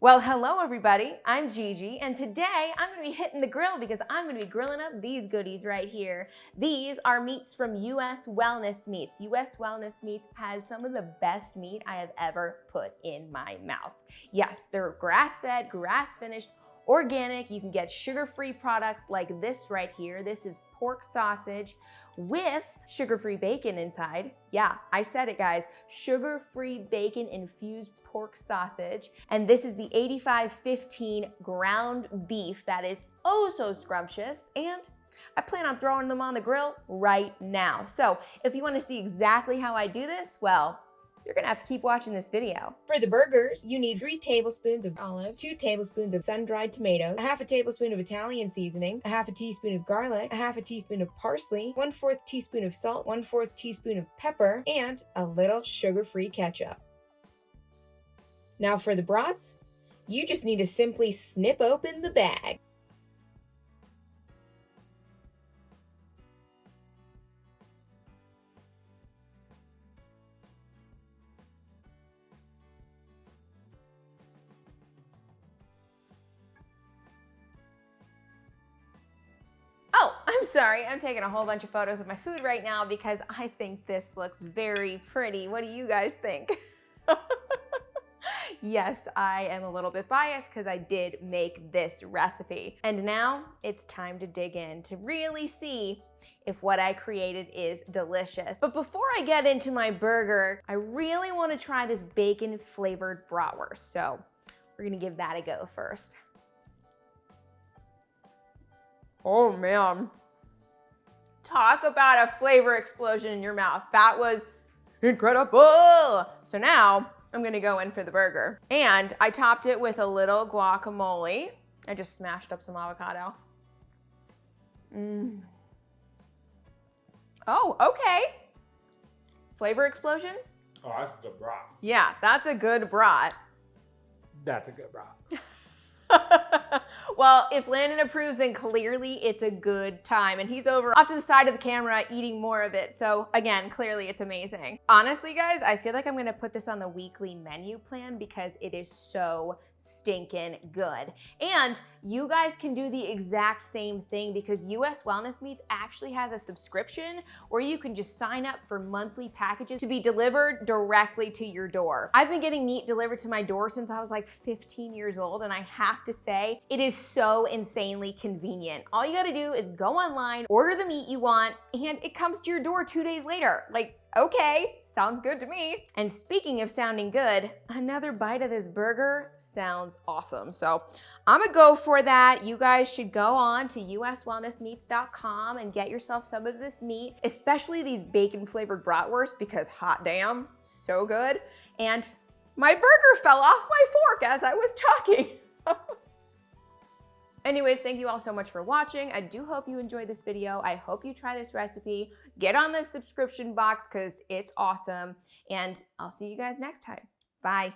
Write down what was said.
Well, hello everybody, I'm Gigi, and today I'm gonna be hitting the grill because I'm gonna be grilling up these goodies right here. These are meats from US Wellness Meats. US Wellness Meats has some of the best meat I have ever put in my mouth. Yes, they're grass-fed, grass-finished, organic. You can get sugar-free products like this right here. This is pork sausage with sugar-free bacon inside. Yeah, I said it, guys. Sugar-free bacon infused pork sausage. And this is the 8515 ground beef that is oh so scrumptious. And I plan on throwing them on the grill right now. So if you want to see exactly how I do this, well, you're gonna have to keep watching this video. For the burgers, you need 3 tablespoons of olive, 2 tablespoons of sun-dried tomatoes, a half a tablespoon of Italian seasoning, a half a teaspoon of garlic, a half a teaspoon of parsley, 1/4 teaspoon of salt, 1/4 teaspoon of pepper, and a little sugar-free ketchup. Now for the brats, you just need to simply snip open the bag. Oh, I'm sorry, I'm taking a whole bunch of photos of my food right now because I think this looks very pretty. What do you guys think? Yes, I am a little bit biased because I did make this recipe. And now it's time to dig in to really see if what I created is delicious. But before I get into my burger, I really want to try this bacon flavored bratwurst. So we're gonna give that a go first. Oh man. Talk about a flavor explosion in your mouth. That was incredible. So now I'm gonna go in for the burger. And I topped it with a little guacamole. I just smashed up some avocado. Oh, okay. Flavor explosion? Oh, that's a good brat. Yeah, that's a good brat. That's a good brat. Well, if Landon approves, then clearly it's a good time. And he's over off to the side of the camera eating more of it. So again, clearly it's amazing. Honestly, guys, I feel like I'm gonna put this on the weekly menu plan because it is so stinking good. And you guys can do the exact same thing because US Wellness Meats actually has a subscription where you can just sign up for monthly packages to be delivered directly to your door. I've been getting meat delivered to my door since I was like 15 years old, and I have to say, it is so insanely convenient. All you gotta do is go online, order the meat you want, and it comes to your door 2 days later. Like, okay, sounds good to me. And speaking of sounding good, another bite of this burger sounds awesome. So I'm gonna go for that. You guys should go on to uswellnessmeats.com and get yourself some of this meat, especially these bacon flavored bratwursts because hot damn, so good. And my burger fell off my fork as I was talking. Anyways, thank you all so much for watching. I do hope you enjoyed this video. I hope you try this recipe. Get on the subscription box because it's awesome. And I'll see you guys next time. Bye.